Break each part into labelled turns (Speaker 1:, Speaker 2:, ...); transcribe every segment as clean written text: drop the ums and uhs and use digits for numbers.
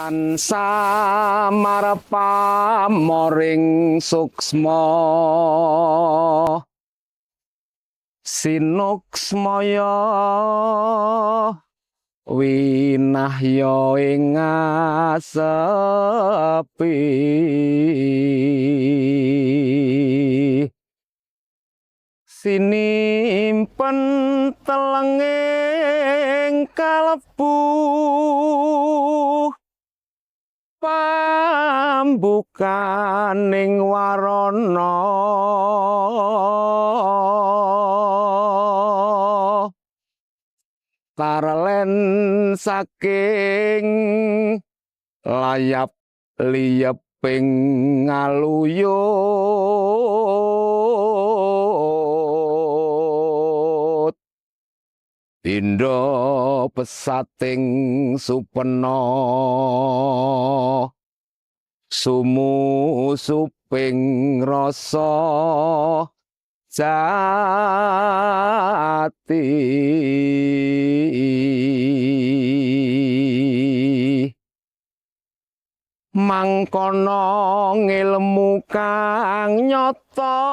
Speaker 1: tansah marepamoring suksma sinuksmaya winahya ing ngasepi sinimpen telenging kalebu pambukaning warana tarlen saking layap liyeping ngaluyut pindha pesating supena sumusuping rasa jati mangkono ngilmu kang nyata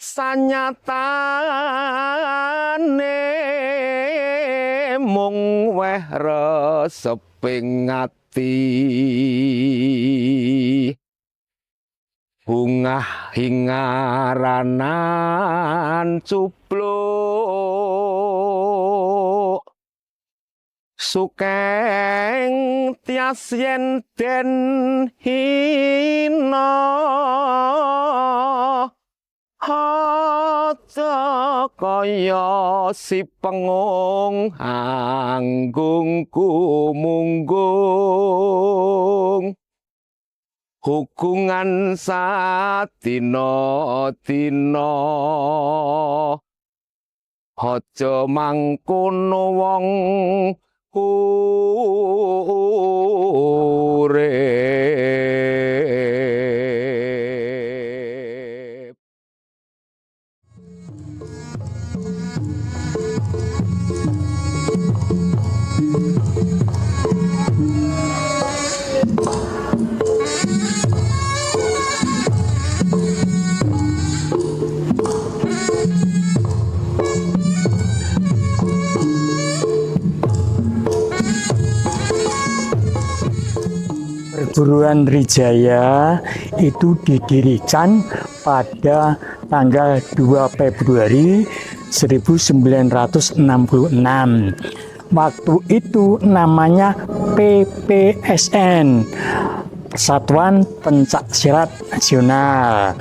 Speaker 1: sanyatane mung weh reseping ati bungah hingaranan cupluk sukeng tias yen den hina aja kaya si pengung anggung kumunggung hukungan sadina-dina aja mangkono wong urip.
Speaker 2: Perguruan Trijaya itu didirikan pada tanggal 2 Februari 1966. Waktu itu namanya PPSN, Persatuan Pencak Silat Nasional.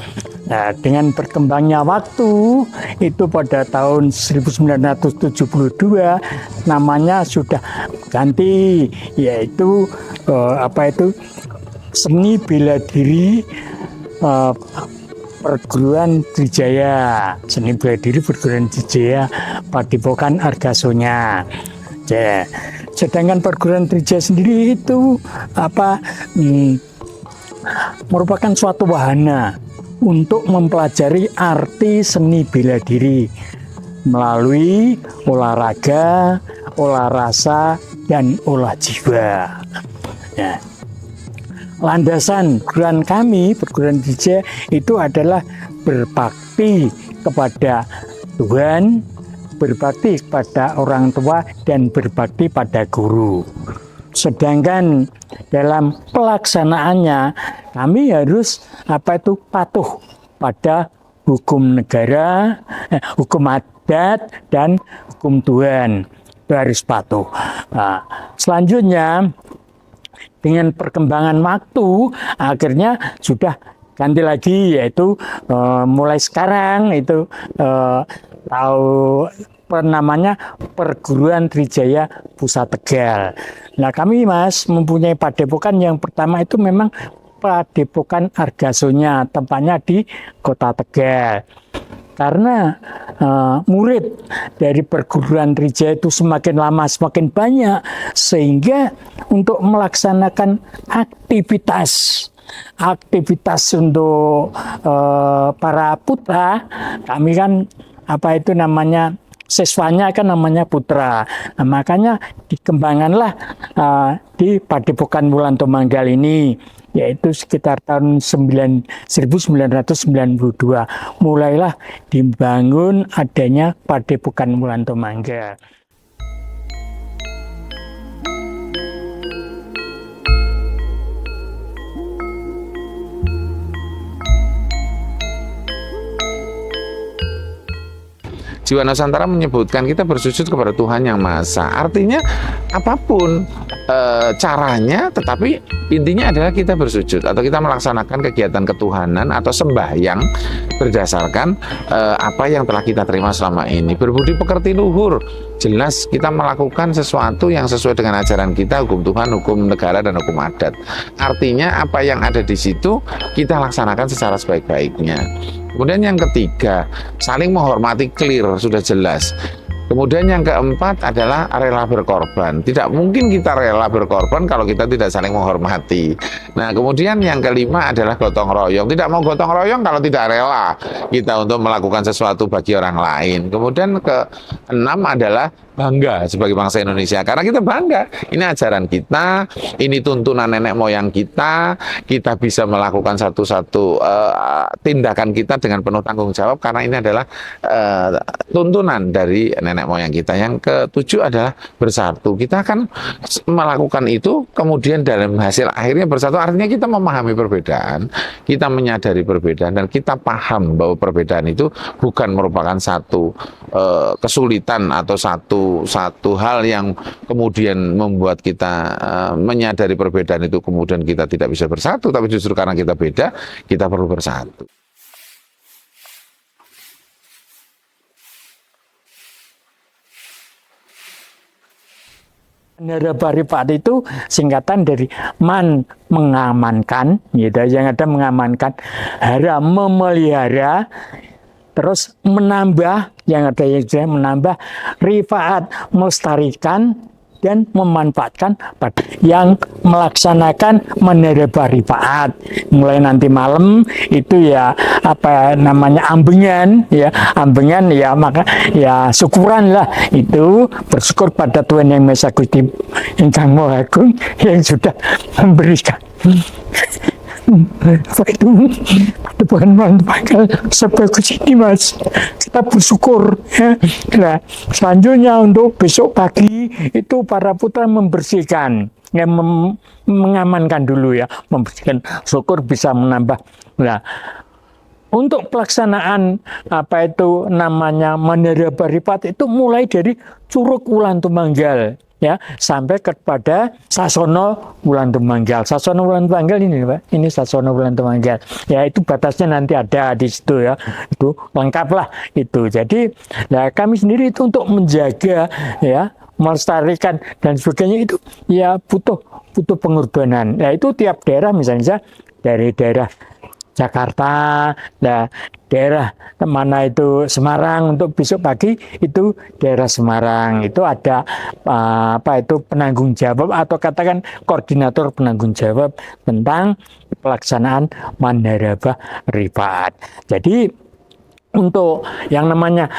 Speaker 2: Nah, dengan berkembangnya waktu itu pada tahun 1972 namanya sudah ganti, yaitu Seni Bela Diri Perguruan Trijaya. Seni Bela Diri Perguruan Trijaya Padepokan Argasonya. Sedangkan Perguruan Trijaya sendiri itu merupakan suatu wahana untuk mempelajari arti seni bela diri melalui olahraga, olah rasa, dan olah jiwa. Ya. Landasan perguruan kami, Perguruan Trijaya, itu adalah berbakti kepada Tuhan, berbakti kepada orang tua, dan berbakti pada guru. Sedangkan dalam pelaksanaannya kami harus patuh pada hukum negara, hukum adat, dan hukum Tuhan. Itu harus patuh. Nah, selanjutnya dengan perkembangan waktu akhirnya sudah ganti lagi, yaitu mulai sekarang itu namanya Perguruan Trijaya Pusat Tegal. Nah, kami mempunyai padepokan yang pertama itu memang Padepokan Argasonya, tempatnya di Kota Tegal. Karena murid dari Perguruan Trijaya itu semakin lama semakin banyak, sehingga untuk melaksanakan aktivitas untuk para putra, kami kan siswanya kan namanya putra. Nah, makanya dikembangkanlah di Padepokan Wulan Tumanggal ini, yaitu sekitar tahun 1992 mulailah dibangun adanya Padepokan Wulan Tumanggal.
Speaker 3: Jiwa Nusantara menyebutkan kita bersujud kepada Tuhan Yang Maha Esa. Artinya apapun caranya, tetapi intinya adalah kita bersujud atau kita melaksanakan kegiatan ketuhanan atau sembahyang berdasarkan apa yang telah kita terima selama ini. Berbudi pekerti luhur, jelas kita melakukan sesuatu yang sesuai dengan ajaran kita, hukum Tuhan, hukum negara, dan hukum adat. Artinya apa yang ada di situ kita laksanakan secara sebaik-baiknya. Kemudian yang ketiga, saling menghormati, clear, sudah jelas. Kemudian yang keempat adalah rela berkorban. Tidak mungkin kita rela berkorban kalau kita tidak saling menghormati. Nah, kemudian yang kelima adalah gotong royong. Tidak mau gotong royong kalau tidak rela kita untuk melakukan sesuatu bagi orang lain. Kemudian keenam adalah bangga sebagai bangsa Indonesia, karena kita bangga, ini ajaran kita, ini tuntunan nenek moyang kita bisa melakukan satu-satu tindakan kita dengan penuh tanggung jawab, karena ini adalah tuntunan dari nenek moyang kita. Yang ketujuh adalah bersatu. Kita akan melakukan itu, kemudian dalam hasil akhirnya bersatu, artinya kita memahami perbedaan, kita menyadari perbedaan, dan kita paham bahwa perbedaan itu bukan merupakan satu kesulitan atau satu hal yang kemudian membuat kita menyadari perbedaan itu kemudian kita tidak bisa bersatu, tapi justru karena kita beda, kita perlu bersatu.
Speaker 2: Mandarabaripat itu singkatan dari man, mengamankan, gitu, yang ada mengamankan, hara, memelihara, terus menambah, yang ada yang juga menambah, rifaat, melestarikan dan memanfaatkan yang melaksanakan mandarabaripat. Mulai nanti malam itu ya apa namanya ambengan ya, maka ya syukuran lah, itu bersyukur pada Tuhan Yang Maha Esa Gusti Ingkang Maha Agung yang sudah memberikan apa itu Padepokan Wulan Tumanggal sebagus ini, Mas. Kita bersyukur ya. Nah, selanjutnya untuk besok pagi itu para putra membersihkan, ya, mengamankan dulu ya, membersihkan, syukur bisa menambah. Nah, untuk pelaksanaan apa itu namanya mandarabaripat itu mulai dari Curug Wulan Tumanggal ya sampai kepada Sasono Wulan Tumanggal. Sasono Wulan Tumanggal ini, Pak. Ini Sasono Wulan Tumanggal. Ya, itu batasnya nanti ada di situ ya. Itu lengkap lah itu. Jadi, nah kami sendiri itu untuk menjaga ya, melestarikan dan sebagainya itu ya butuh pengorbanan. Nah, itu tiap daerah, misalnya dari daerah Jakarta, nah daerah mana itu Semarang, untuk besok pagi itu daerah Semarang itu ada apa itu penanggung jawab atau katakan koordinator penanggung jawab tentang pelaksanaan mandarabaripat. Jadi untuk yang namanya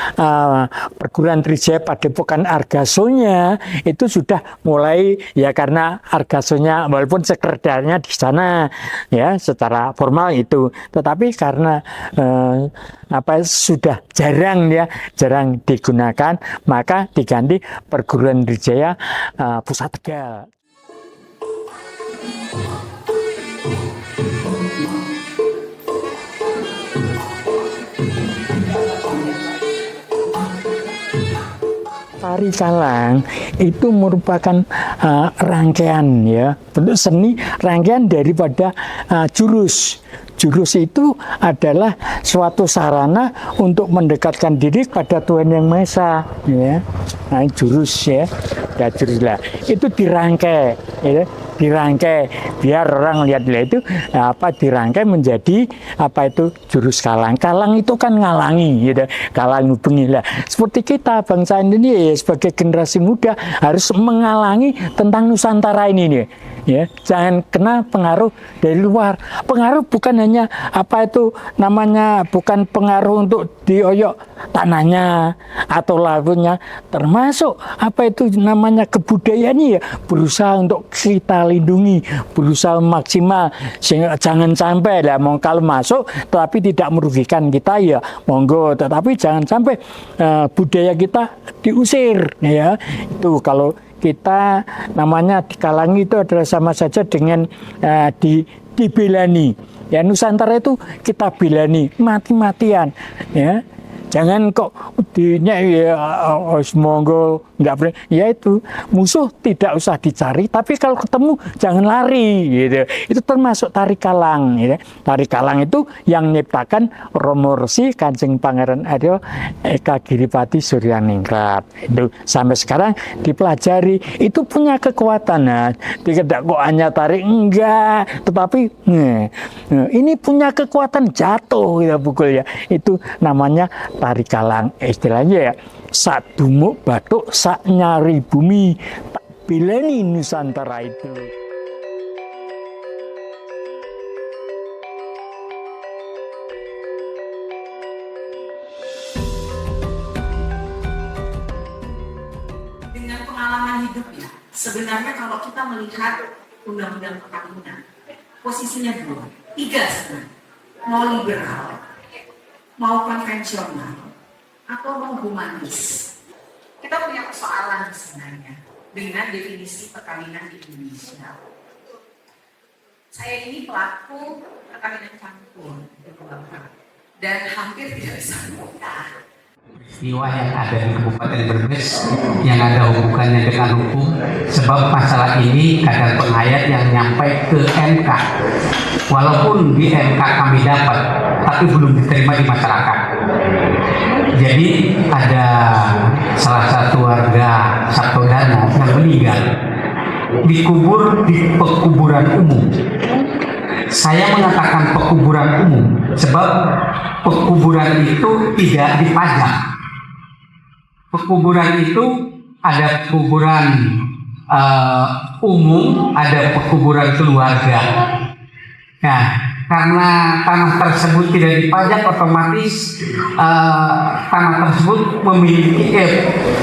Speaker 2: perguruan Trijaya Padepokan Argasonya itu sudah mulai ya, karena Argasonya walaupun sekretariatnya di sana ya secara formal itu, tetapi karena sudah jarang digunakan, maka diganti Perguruan Trijaya Pusat Tegal. Tari Kalang itu merupakan rangkaian ya, bentuk seni rangkaian daripada jurus. Jurus itu adalah suatu sarana untuk mendekatkan diri pada Tuhan Yang Maha Esa ya. Nah, jurus ya, jurus lah. Itu dirangkai ya. dirangkai biar orang lihat-lihat itu dirangkai menjadi jurus kalang. Kalang itu kan ngalangi gitu, kalang hubungi lah. Seperti kita bangsa Indonesia sebagai generasi muda harus menghalangi tentang Nusantara ini nih. Ya, jangan kena pengaruh dari luar. Pengaruh bukan hanya bukan pengaruh untuk dioyok tanahnya atau lagunya, termasuk kebudayaan ya berusaha untuk kita lindungi, berusaha maksimal sehingga jangan sampai lah kalau masuk tetapi tidak merugikan kita ya monggo, tetapi jangan sampai budaya kita diusir ya. Itu kalau kita dikalangi itu adalah sama saja dengan dibelani. Ya, Nusantara itu kita belani mati-matian ya. Jangan kok monggo nggak boleh. Ya itu musuh tidak usah dicari, tapi kalau ketemu jangan lari gitu. Itu termasuk tari kalang. Gitu. Tari kalang itu yang nyiptakan Romo Resi Kanjeng Pangeran Aryo Eka Giripati Suryaningrat. Itu sampai sekarang dipelajari. Itu punya kekuatan. Nah, tidak kok hanya tari enggak, tetapi ini punya kekuatan jatuh kita pukul ya. Itu namanya tari kalang, istilahnya ya sak dumuk batuk sak nyari bumi tak bileni Nusantara itu.
Speaker 4: Dengan pengalaman hidup ya, sebenarnya kalau kita melihat undang-undang perkawinan, posisinya tiga sebenarnya, mau liberal, mau konvensional, atau mau humanis. Kita punya persoalan sebenarnya dengan definisi perkawinan di Indonesia. Saya ini pelaku perkawinan campur dan hampir tidak bisa menikah.
Speaker 5: Peristiwa yang ada di Kabupaten Brebes yang ada hubungannya dengan hukum, sebab masalah ini kadang penghayat yang nyampe ke MK. Walaupun di MK kami dapat, tapi belum diterima di masyarakat. Jadi ada salah satu warga Sabtodana yang meninggal dikubur di pekuburan umum. Saya mengatakan pekuburan umum sebab pekuburan itu tidak dipajak. Pekuburan itu ada pekuburan umum, ada pekuburan keluarga. Nah, karena tanah tersebut tidak dipajak, otomatis tanah tersebut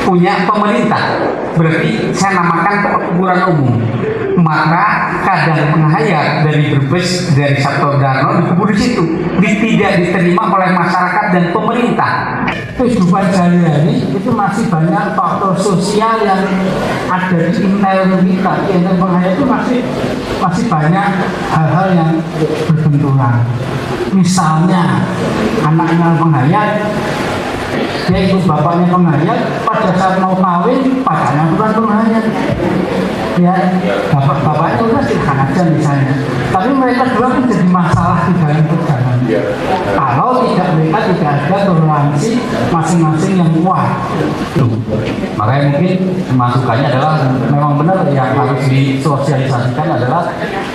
Speaker 5: punya pemerintah. Berarti saya namakan pekuburan umum. Maka kadang penghayat dari Brebes, dari Sabtodarno dikubur di situ, tidak diterima oleh masyarakat dan pemerintah. Kehidupan sehari-hari itu masih banyak faktor sosial yang ada di internal kita. Di internal penghayat itu masih banyak hal-hal yang berbenturan. Misalnya anaknya penghayat, dia ikut bapaknya penghayat, pada saat mau kawin pacarnya bukan penghayat. Ya, bapaknya udah silahkan aja misalnya. Tapi mereka dua kan jadi masalah di dalam perjalanan. Kalau mereka tidak ada toleransi masing-masing yang kuat. Makanya mungkin masukannya adalah memang benar yang harus disosialisasikan adalah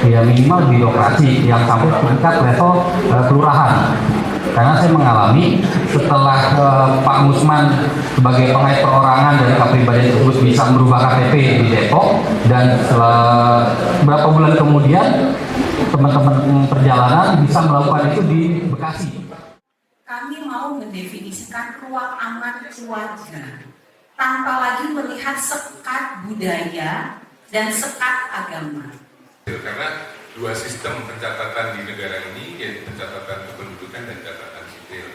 Speaker 5: ya minimal birokrasi yang sampai tingkat level kelurahan. Karena saya mengalami setelah Pak Musman sebagai penghayat perorangan dari kepribadian tersebut bisa merubah KTP di Depok, dan setelah beberapa bulan kemudian teman-teman perjalanan bisa melakukan itu di Bekasi.
Speaker 4: Kami mau mendefinisikan ruang aman keluarga tanpa lagi melihat sekat budaya dan sekat agama.
Speaker 6: Karena dua sistem pencatatan di negara ini, yaitu pencatatan kependudukan dan catatan sipil.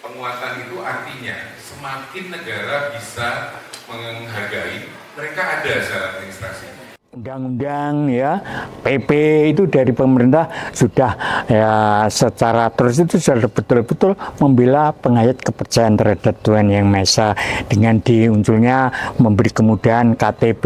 Speaker 6: Penguatan itu artinya semakin negara bisa menghargai, mereka ada secara administrasi.
Speaker 2: Undang-undang ya, PP itu dari pemerintah sudah ya secara terus itu sudah betul-betul membela penghayat kepercayaan terhadap Tuhan Yang Maha Esa dengan diunculnya memberi kemudahan KTP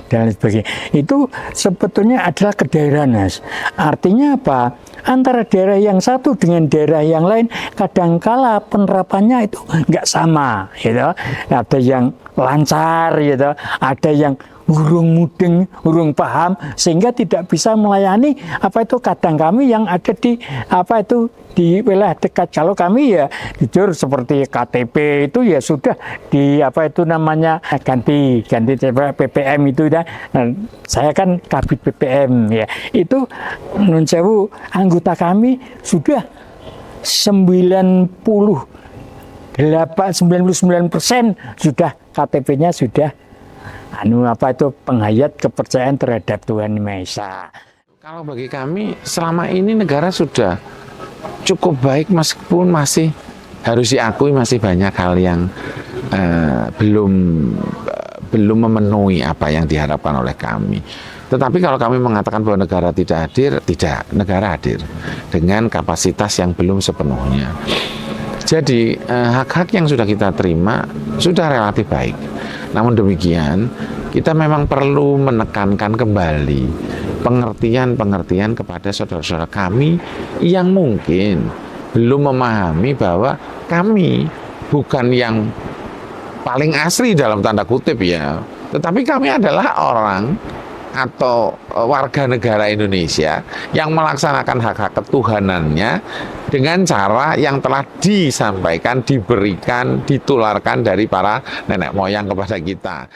Speaker 2: dan lain sebagainya. Itu sebetulnya adalah kedaerahan, Mas. Artinya apa? Antara daerah yang satu dengan daerah yang lain kadangkala penerapannya itu nggak sama, gitu. Ada yang lancar, gitu. Ada yang urung mudeng, urung paham, sehingga tidak bisa melayani kadang kami yang ada di di wilayah dekat. Kalau kami ya jujur seperti KTP itu ya sudah di ganti PPM itu ya. Nah, saya kan Kabid PPM ya. Itu nun sewu anggota kami sudah 99% sudah KTP-nya sudah penghayat kepercayaan terhadap Tuhan Maha Esa.
Speaker 3: Kalau bagi kami selama ini negara sudah cukup baik, meskipun masih harus diakui masih banyak hal yang belum memenuhi apa yang diharapkan oleh kami. Tetapi kalau kami mengatakan bahwa negara tidak hadir, tidak, negara hadir dengan kapasitas yang belum sepenuhnya. Jadi hak-hak yang sudah kita terima sudah relatif baik. Namun demikian, kita memang perlu menekankan kembali pengertian kepada saudara-saudara kami yang mungkin belum memahami bahwa kami bukan yang paling asli dalam tanda kutip ya, tetapi kami adalah orang atau warga negara Indonesia yang melaksanakan hak-hak ketuhanannya dengan cara yang telah disampaikan, diberikan, ditularkan dari para nenek moyang kepada kita.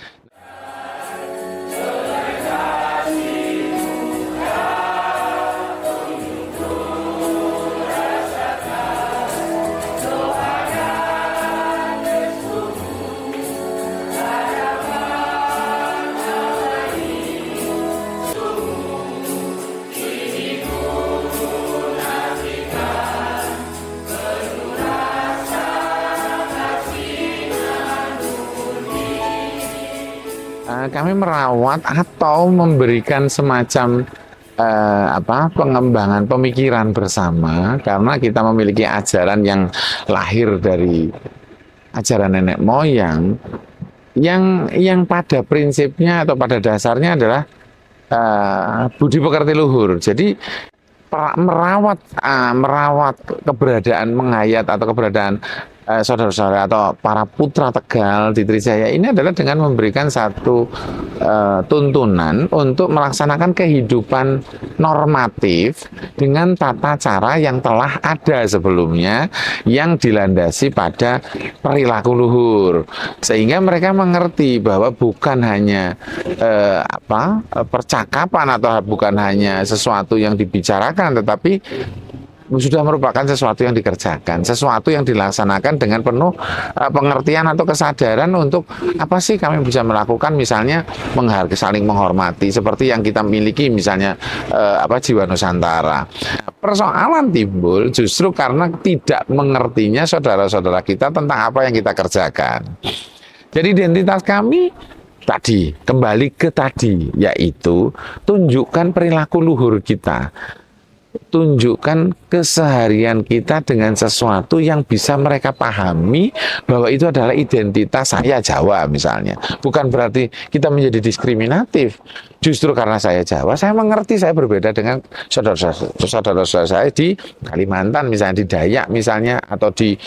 Speaker 3: Kami merawat atau memberikan semacam pengembangan pemikiran bersama, karena kita memiliki ajaran yang lahir dari ajaran nenek moyang yang pada prinsipnya atau pada dasarnya adalah budi pekerti luhur. Jadi merawat keberadaan menghayat atau keberadaan saudara-saudara atau para putra Tegal di Trijaya ini adalah dengan memberikan satu tuntunan untuk melaksanakan kehidupan normatif dengan tata cara yang telah ada sebelumnya, yang dilandasi pada perilaku luhur, sehingga mereka mengerti bahwa bukan hanya percakapan atau bukan hanya sesuatu yang dibicarakan, tetapi sudah merupakan sesuatu yang dikerjakan, sesuatu yang dilaksanakan dengan penuh pengertian atau kesadaran untuk apa sih kami bisa melakukan, misalnya saling menghormati seperti yang kita miliki, misalnya jiwa Nusantara. Persoalan timbul justru karena tidak mengertinya saudara-saudara kita tentang apa yang kita kerjakan. Jadi identitas kami tadi, kembali ke tadi, yaitu tunjukkan perilaku luhur kita, tunjukkan keseharian kita dengan sesuatu yang bisa mereka pahami bahwa itu adalah identitas saya Jawa misalnya. Bukan berarti kita menjadi diskriminatif. Justru karena saya Jawa, saya mengerti saya berbeda dengan saudara-saudara saya di Kalimantan, misalnya di Dayak misalnya, atau di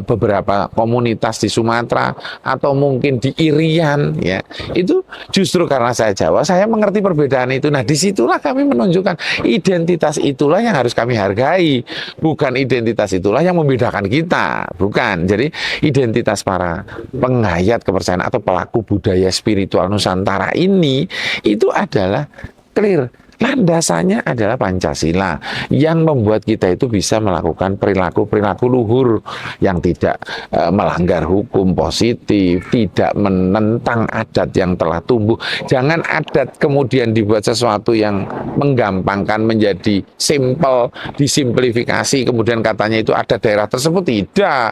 Speaker 3: beberapa komunitas di Sumatera, atau mungkin di Irian ya. Itu justru karena saya Jawa, saya mengerti perbedaan itu. Nah, disitulah kami menunjukkan identitas itulah yang harus kami hargai, bukan identitas itulah yang membedakan kita, bukan. Jadi identitas para penghayat kepercayaan atau pelaku budaya spiritual Nusantara ini itu adalah clear. Landasannya adalah Pancasila yang membuat kita itu bisa melakukan perilaku-perilaku luhur yang tidak melanggar hukum positif, tidak menentang adat yang telah tumbuh. Jangan adat kemudian dibuat sesuatu yang menggampangkan menjadi simple, disimplifikasi, kemudian katanya itu adat daerah tersebut. Tidak.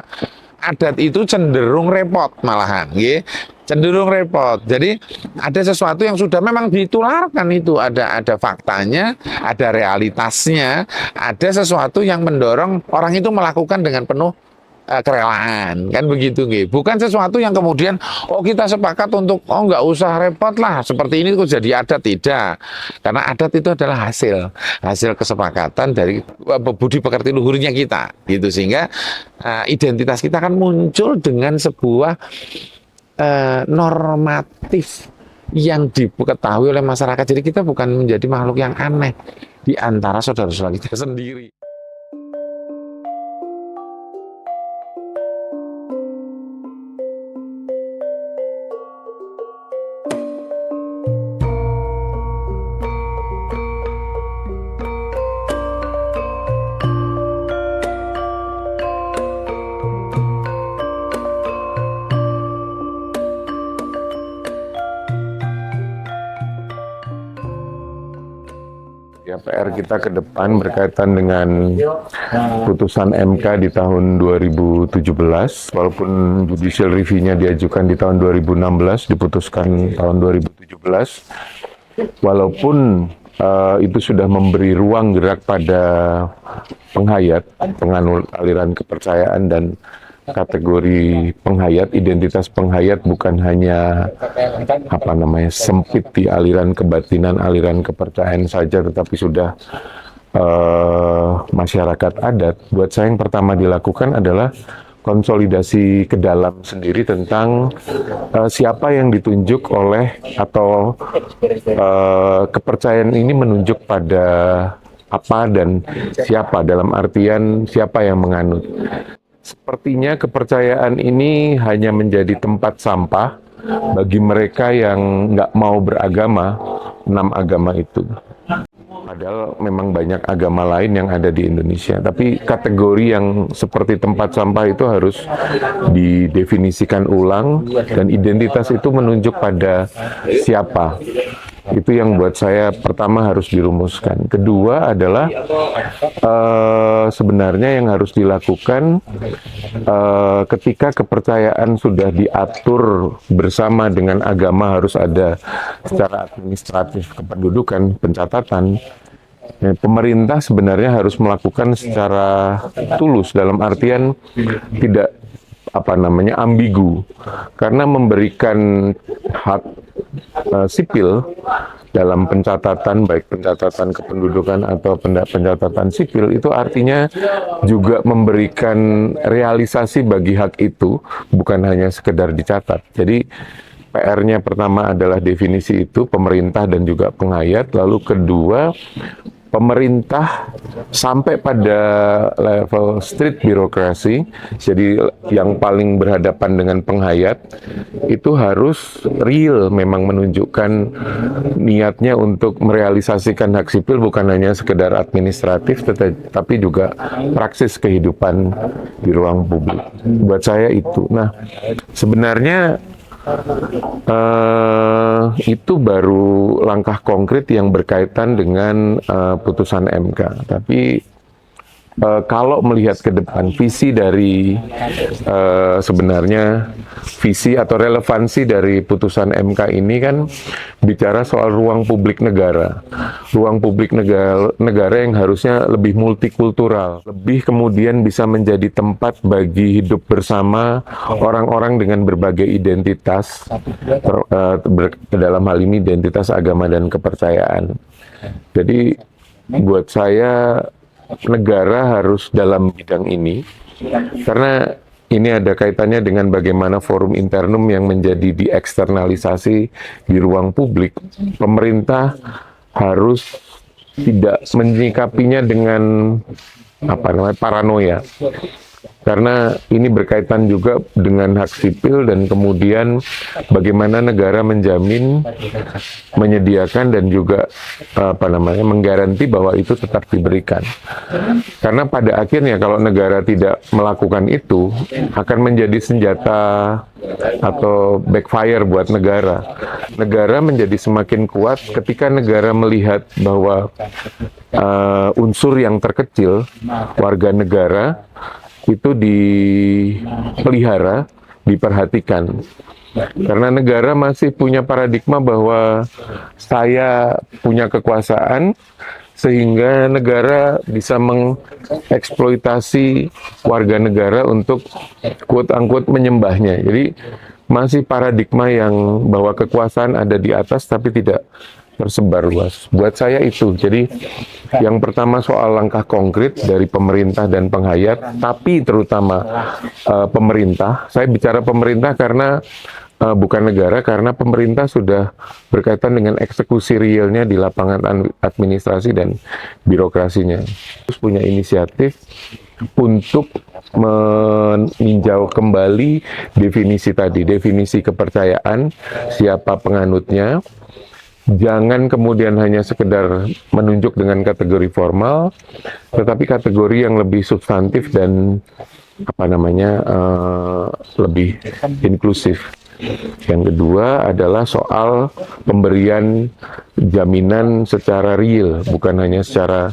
Speaker 3: Adat itu cenderung repot malahan, ya. Cenderung repot. Jadi ada sesuatu yang sudah memang ditularkan, itu ada faktanya, ada realitasnya, ada sesuatu yang mendorong orang itu melakukan dengan penuh kerelaan, kan begitu, nggih. Bukan sesuatu yang kemudian kita sepakat untuk nggak usah repot lah seperti ini kok jadi adat. Tidak, karena adat itu adalah hasil kesepakatan dari budi pekerti luhurnya kita, gitu. Sehingga identitas kita akan muncul dengan sebuah normatif yang diketahui oleh masyarakat. Jadi kita bukan menjadi makhluk yang aneh di antara saudara-saudara kita sendiri.
Speaker 7: Ya, PR kita ke depan berkaitan dengan putusan MK di tahun 2017, walaupun judicial review-nya diajukan di tahun 2016, diputuskan tahun 2017, walaupun itu sudah memberi ruang gerak pada penghayat, penganut aliran kepercayaan dan kategori penghayat, identitas penghayat bukan hanya sempit di aliran kebatinan, aliran kepercayaan saja, tetapi sudah masyarakat adat. Buat saya yang pertama dilakukan adalah konsolidasi ke dalam sendiri tentang siapa yang ditunjuk oleh atau kepercayaan ini menunjuk pada apa dan siapa, dalam artian siapa yang menganut. Sepertinya kepercayaan ini hanya menjadi tempat sampah bagi mereka yang nggak mau beragama, 6 agama itu. Padahal memang banyak agama lain yang ada di Indonesia. Tapi kategori yang seperti tempat sampah itu harus didefinisikan ulang dan identitas itu menunjuk pada siapa. Itu yang buat saya pertama harus dirumuskan. Kedua adalah sebenarnya yang harus dilakukan ketika kepercayaan sudah diatur bersama dengan agama, harus ada secara administratif kependudukan, pencatatan. Pemerintah sebenarnya harus melakukan secara tulus, dalam artian tidak ambigu, karena memberikan hak sipil dalam pencatatan, baik pencatatan kependudukan atau pencatatan sipil, itu artinya juga memberikan realisasi bagi hak itu, bukan hanya sekedar dicatat. Jadi PR-nya pertama adalah definisi itu, pemerintah dan juga penghayat. Lalu kedua, pemerintah sampai pada level street birokrasi, jadi yang paling berhadapan dengan penghayat, itu harus real, memang menunjukkan niatnya untuk merealisasikan hak sipil, bukan hanya sekedar administratif, tetapi juga praksis kehidupan di ruang publik. Buat saya itu. Nah, sebenarnya itu baru langkah konkret yang berkaitan dengan putusan MK. Tapi kalau melihat ke depan, visi dari sebenarnya visi atau relevansi dari putusan MK ini kan bicara soal ruang publik negara. Ruang publik negara yang harusnya lebih multikultural, lebih kemudian bisa menjadi tempat bagi hidup bersama orang-orang dengan berbagai identitas, dalam hal ini identitas agama dan kepercayaan. Jadi buat saya negara harus dalam bidang ini, karena ini ada kaitannya dengan bagaimana forum internum yang menjadi dieksternalisasi di ruang publik. Pemerintah harus tidak menyikapinya dengan paranoia, karena ini berkaitan juga dengan hak sipil dan kemudian bagaimana negara menjamin, menyediakan dan juga menggaranti bahwa itu tetap diberikan. Karena pada akhirnya kalau negara tidak melakukan itu akan menjadi senjata atau backfire buat negara. Negara menjadi semakin kuat ketika negara melihat bahwa unsur yang terkecil, warga negara, itu dipelihara, diperhatikan. Karena negara masih punya paradigma bahwa saya punya kekuasaan, sehingga negara bisa mengeksploitasi warga negara untuk quote-unquote menyembahnya. Jadi masih paradigma yang bahwa kekuasaan ada di atas tapi tidak tersebar luas. Buat saya itu. Jadi yang pertama soal langkah konkret dari pemerintah dan penghayat, tapi terutama pemerintah. Saya bicara pemerintah karena bukan negara karena pemerintah sudah berkaitan dengan eksekusi realnya di lapangan administrasi dan birokrasinya. Terus punya inisiatif untuk meninjau kembali definisi tadi, definisi kepercayaan, siapa penganutnya. Jangan kemudian hanya sekedar menunjuk dengan kategori formal, tetapi kategori yang lebih substantif dan lebih inklusif. Yang kedua adalah soal pemberian jaminan secara real, bukan hanya secara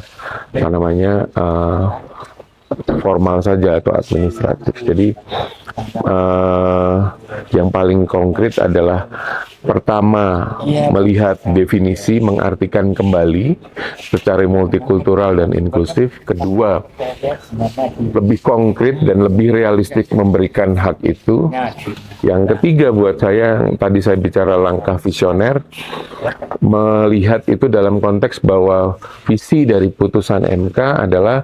Speaker 7: formal saja atau administratif. Jadi yang paling konkret adalah pertama melihat definisi, mengartikan kembali secara multikultural dan inklusif. Kedua, lebih konkret dan lebih realistik memberikan hak itu. Yang ketiga buat saya, yang tadi saya bicara langkah visioner, melihat itu dalam konteks bahwa visi dari putusan MK adalah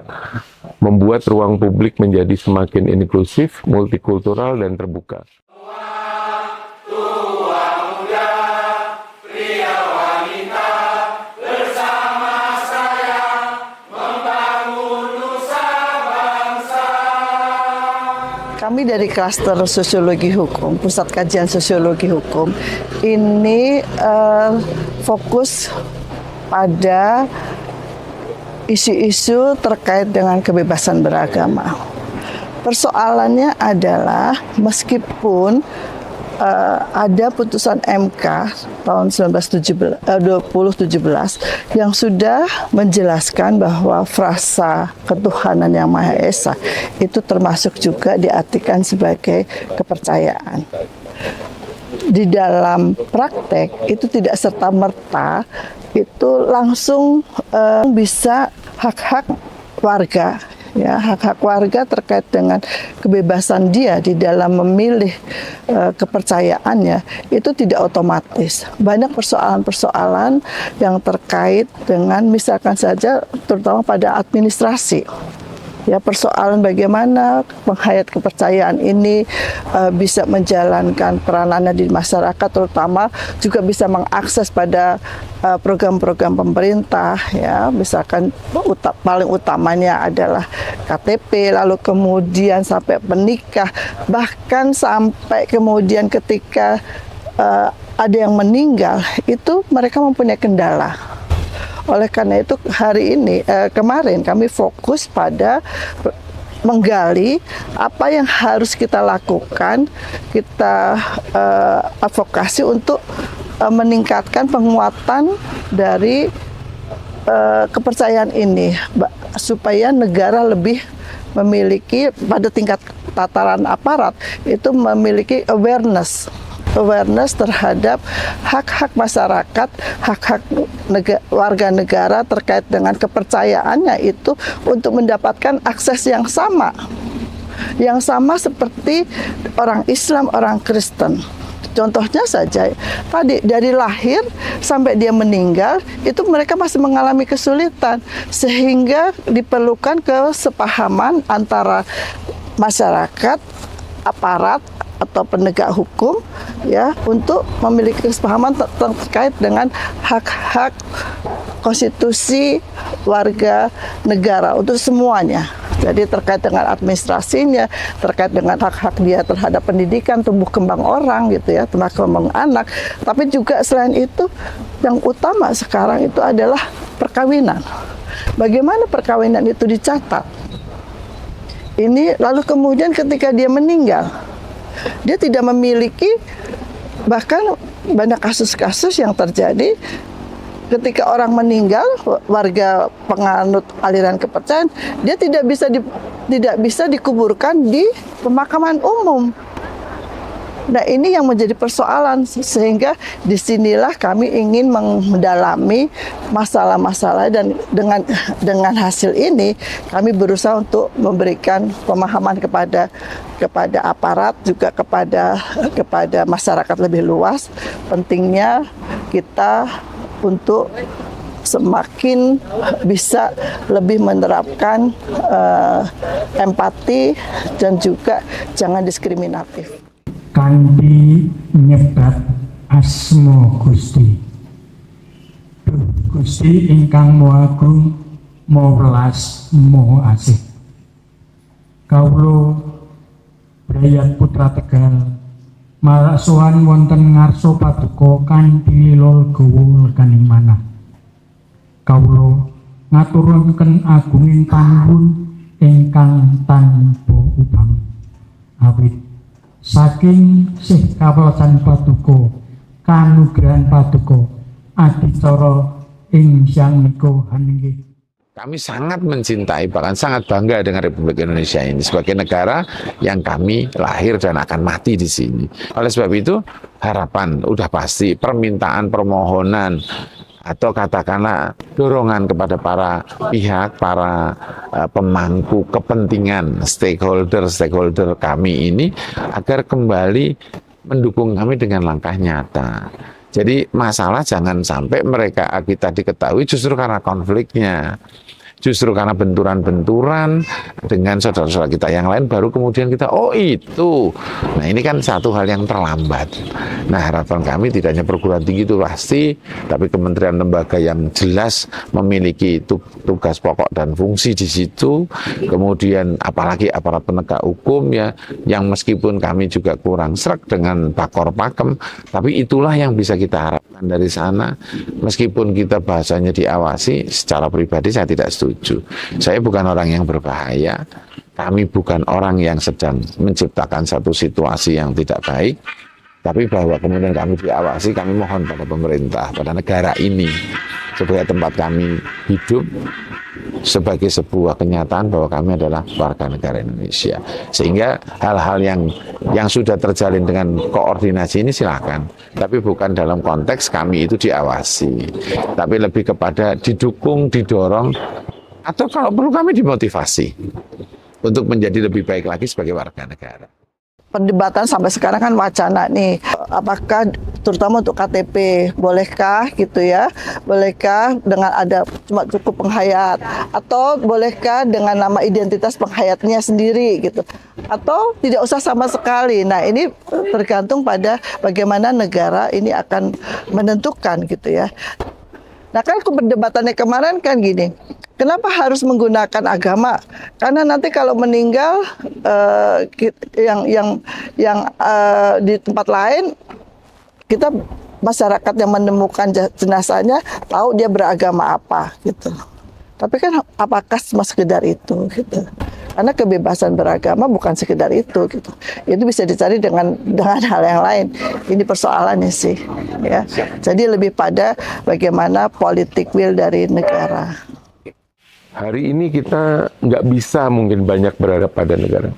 Speaker 7: membuat ruang publik menjadi semakin inklusif, multikultural, dan terbuka.
Speaker 8: Kami dari klaster sosiologi hukum, pusat kajian sosiologi hukum, ini fokus pada isu-isu terkait dengan kebebasan beragama. Persoalannya adalah meskipun ada putusan MK tahun 2017 yang sudah menjelaskan bahwa frasa ketuhanan yang Maha Esa itu termasuk juga diartikan sebagai kepercayaan. Di dalam praktek itu tidak serta-merta itu langsung bisa hak-hak warga. Ya, hak-hak warga terkait dengan kebebasan dia di dalam memilih kepercayaannya itu tidak otomatis. Banyak persoalan-persoalan yang terkait dengan misalkan saja terutama pada administrasi. Ya, persoalan bagaimana penghayat kepercayaan ini bisa menjalankan peranannya di masyarakat, terutama juga bisa mengakses pada program-program pemerintah, ya, misalkan paling utamanya adalah KTP, lalu kemudian sampai menikah, bahkan sampai kemudian ketika ada yang meninggal, itu mereka mempunyai kendala. Oleh karena itu kemarin kami fokus pada menggali apa yang harus kita lakukan, kita advokasi untuk meningkatkan penguatan dari kepercayaan ini supaya negara lebih memiliki pada tingkat tataran aparat itu memiliki awareness terhadap hak-hak masyarakat, hak-hak warga negara terkait dengan kepercayaannya itu untuk mendapatkan akses yang sama seperti orang Islam, orang Kristen. Contohnya saja, tadi dari lahir sampai dia meninggal, itu mereka masih mengalami kesulitan, sehingga diperlukan kesepahaman antara masyarakat, aparat, atau penegak hukum, ya, untuk memiliki kesepahaman terkait dengan hak-hak konstitusi warga negara untuk semuanya. Jadi terkait dengan administrasinya, terkait dengan hak-hak dia terhadap pendidikan, tumbuh kembang orang, gitu ya, tumbuh kembang anak. Tapi juga selain itu, yang utama sekarang itu adalah perkawinan. Bagaimana perkawinan itu dicatat? Ini lalu kemudian ketika dia meninggal, dia tidak memiliki, bahkan banyak kasus-kasus yang terjadi ketika orang meninggal, warga penganut aliran kepercayaan, dia tidak bisa dikuburkan di pemakaman umum. Nah, ini yang menjadi persoalan, sehingga disinilah kami ingin mendalami masalah-masalah, dan dengan hasil ini kami berusaha untuk memberikan pemahaman kepada aparat, juga kepada masyarakat lebih luas, pentingnya kita untuk semakin bisa lebih menerapkan empati dan juga jangan diskriminatif.
Speaker 2: kanthi nyebat asma Gusti. Duh Gusti ingkang Maha Agung, Maha Welas, Maha Asih. Kawula Brayat Putra Tegal marasuhan wonten ngarsa paduka kanthi lila gawa leganing manah. Kawula ngaturaken agunging panuwun ingkang tanpa upami. Awit saking sih kawelasan paduka kanugrahan paduka adicara ing Hyang Nika Haninggih.
Speaker 3: Kami sangat mencintai, bahkan sangat bangga dengan Republik Indonesia ini sebagai negara yang kami lahir dan akan mati di sini. Oleh sebab itu, harapan udah pasti, permintaan, permohonan, atau katakanlah dorongan kepada para pihak, para pemangku kepentingan, stakeholder kami ini agar kembali mendukung kami dengan langkah nyata. Jadi masalah jangan sampai kita diketahui justru karena konfliknya, justru karena benturan-benturan dengan saudara-saudara kita yang lain, baru kemudian kita, oh itu. Nah ini kan satu hal yang terlambat. Nah harapan kami tidak hanya perguruan tinggi itu pasti, tapi kementerian lembaga yang jelas memiliki tugas pokok dan fungsi di situ. Kemudian apalagi aparat penegak hukum ya, yang meskipun kami juga kurang sreg dengan pakor pakem, tapi itulah yang bisa kita harapkan dari sana. Meskipun kita bahasanya diawasi, secara pribadi saya tidak setuju. Saya bukan orang yang berbahaya. Kami bukan orang yang sedang menciptakan satu situasi yang tidak baik. Tapi bahwa kemudian kami diawasi, kami mohon pada pemerintah, pada negara ini, sebagai tempat kami hidup, sebagai sebuah kenyataan bahwa kami adalah warga negara Indonesia. Sehingga hal-hal yang sudah terjalin dengan koordinasi ini silakan. Tapi bukan dalam konteks kami itu diawasi. Tapi lebih kepada didukung, didorong, atau kalau perlu kami dimotivasi untuk menjadi lebih baik lagi sebagai warga negara.
Speaker 8: Perdebatan sampai sekarang kan wacana nih, apakah terutama untuk KTP, bolehkah gitu ya, bolehkah dengan ada cuma cukup penghayat, atau bolehkah dengan nama identitas penghayatnya sendiri gitu, atau tidak usah sama sekali. Nah ini tergantung pada bagaimana negara ini akan menentukan gitu ya. Nah kan perdebatannya kemarin kan gini, kenapa harus menggunakan agama? Karena nanti kalau meninggal yang di tempat lain, kita masyarakat yang menemukan jenazahnya tahu dia beragama apa gitu. Tapi kan apakah cuma sekedar itu gitu? Karena kebebasan beragama bukan sekedar itu gitu. Itu bisa dicari dengan hal yang lain. Ini persoalannya sih ya. Jadi lebih pada bagaimana politik will dari negara.
Speaker 7: Hari ini kita nggak bisa mungkin banyak berharap pada negara.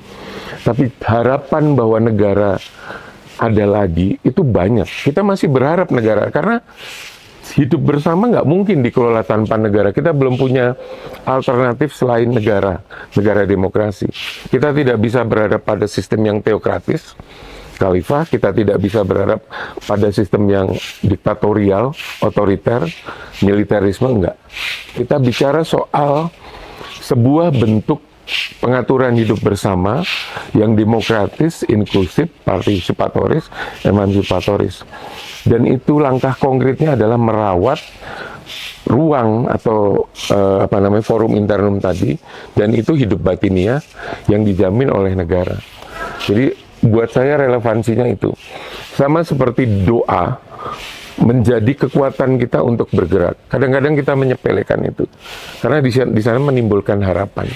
Speaker 7: Tapi harapan bahwa negara ada lagi itu banyak. Kita masih berharap negara, karena hidup bersama nggak mungkin dikelola tanpa negara. Kita belum punya alternatif selain negara demokrasi. Kita tidak bisa berharap pada sistem yang teokratis, khalifah. Kita tidak bisa berharap pada sistem yang diktatorial, otoriter, militerisme, enggak. Kita bicara soal sebuah bentuk pengaturan hidup bersama yang demokratis, inklusif, partisipatoris, emansipatoris. Dan itu langkah konkretnya adalah merawat ruang atau forum internum tadi, dan itu hidup batinia yang dijamin oleh negara. Jadi buat saya relevansinya itu sama seperti doa menjadi kekuatan kita untuk bergerak. Kadang-kadang kita menyepelekan itu karena di sana menimbulkan harapan,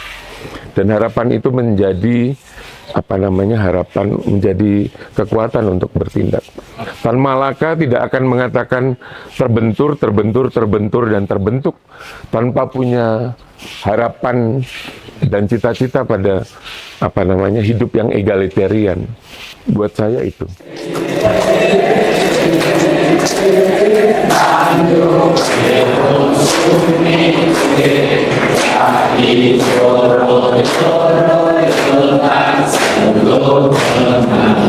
Speaker 7: dan harapan itu menjadi harapan menjadi kekuatan untuk bertindak. Tan Malaka tidak akan mengatakan terbentur dan terbentuk tanpa punya harapan dan cita-cita pada hidup yang egalitarian. Buat saya itu.
Speaker 9: Terima kasih.